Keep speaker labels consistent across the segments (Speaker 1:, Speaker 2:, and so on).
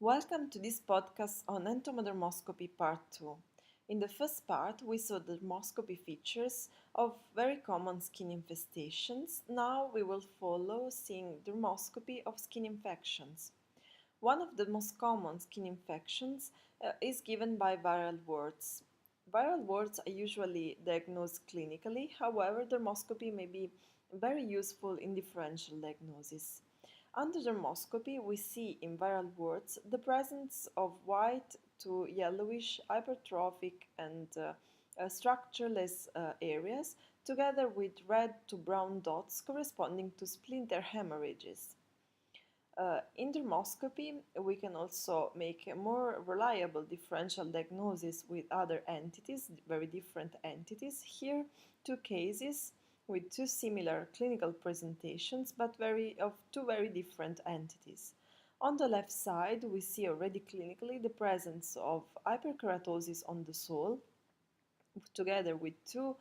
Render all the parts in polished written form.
Speaker 1: Welcome to this podcast on Entomodermoscopy Part 2. In the first part, we saw the dermoscopy features of very common skin infestations. Now we will follow seeing dermoscopy of skin infections. One of the most common skin infections is given by viral warts. Viral warts are usually diagnosed clinically, however, dermoscopy may be very useful in differential diagnosis. Under dermoscopy, we see in viral warts the presence of white to yellowish, hypertrophic, and structureless areas, together with red to brown dots corresponding to splinter hemorrhages. In dermoscopy, we can also make a more reliable differential diagnosis with other entities, very different entities. Here, two cases with two similar clinical presentations, but of two very different entities. On the left side, we see already clinically the presence of hyperkeratosis on the sole, together with two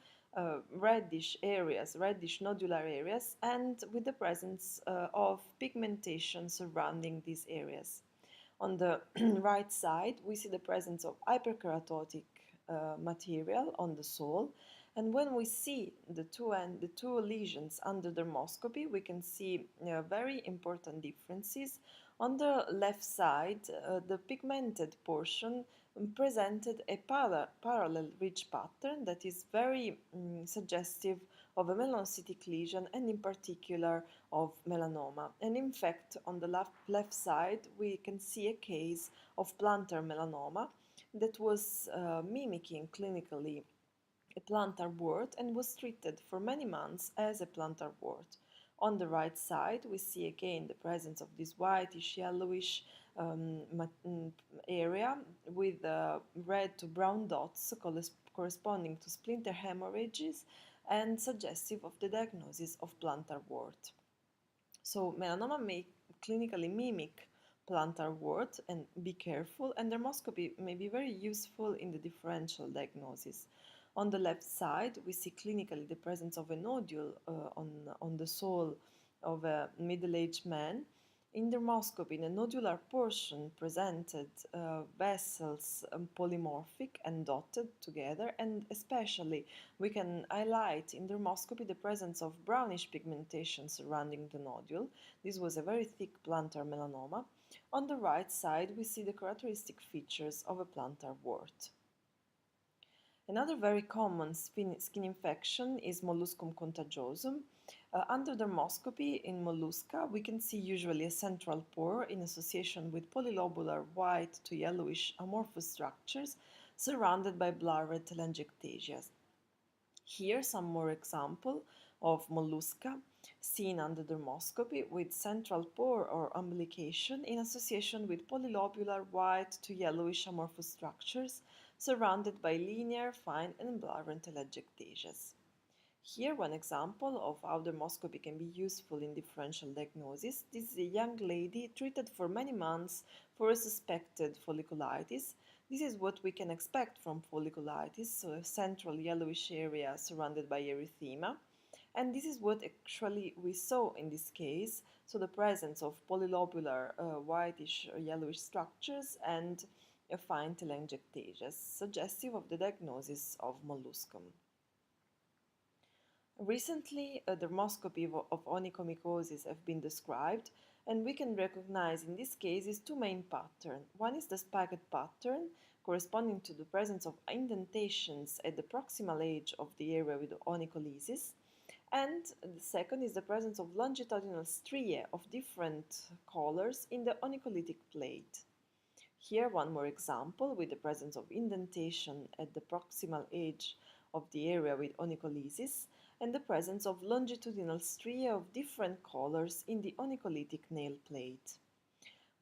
Speaker 1: reddish areas, reddish nodular areas, and with the presence of pigmentation surrounding these areas. On the right side, we see the presence of hyperkeratotic material on the sole. And when we see the two lesions under dermoscopy, we can see very important differences. On the left side, the pigmented portion presented a parallel ridge pattern that is very suggestive of a melanocytic lesion and in particular of melanoma. And in fact, on the left side, we can see a case of plantar melanoma that was mimicking clinically a plantar wart and was treated for many months as a plantar wart. On the right side, we see again the presence of this whitish, yellowish area with red to brown dots corresponding to splinter hemorrhages and suggestive of the diagnosis of plantar wart. So melanoma may clinically mimic plantar wart, and be careful, and dermoscopy may be very useful in the differential diagnosis. On the left side, we see clinically the presence of a nodule on the sole of a middle-aged man. In dermoscopy, the nodular portion presented vessels polymorphic and dotted together, and especially we can highlight in dermoscopy the presence of brownish pigmentation surrounding the nodule. This was a very thick plantar melanoma. On the right side, we see the characteristic features of a plantar wart. Another very common skin infection is Molluscum contagiosum. Under dermoscopy in mollusca, we can see usually a central pore in association with polylobular white to yellowish amorphous structures surrounded by blurred telangiectasia. Here some more example of mollusca seen under dermoscopy with central pore or umbilication in association with polylobular white to yellowish amorphous structures surrounded by linear, fine and blurred telangiectasias. Here one example of how dermoscopy can be useful in differential diagnosis. This is a young lady treated for many months for a suspected folliculitis. This is what we can expect from folliculitis, so a central yellowish area surrounded by erythema. And this is what actually we saw in this case, so the presence of polylobular whitish or yellowish structures and a fine telangiectasias, suggestive of the diagnosis of molluscum. Recently, a dermoscopy of onychomycosis have been described, and we can recognize in this case two main patterns. One is the spiked pattern, corresponding to the presence of indentations at the proximal edge of the area with onycholysis, and the second is the presence of longitudinal striae of different colors in the onycholytic plate. Here one more example with the presence of indentation at the proximal edge of the area with onycholysis and the presence of longitudinal striae of different colors in the onycholytic nail plate.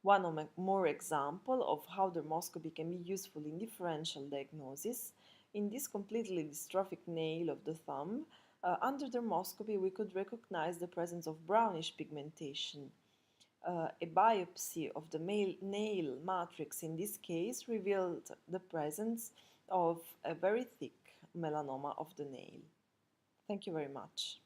Speaker 1: One more example of how dermoscopy can be useful in differential diagnosis. In this completely dystrophic nail of the thumb, under dermoscopy we could recognize the presence of brownish pigmentation. A biopsy of the nail matrix in this case revealed the presence of a very thick melanoma of the nail. Thank you very much.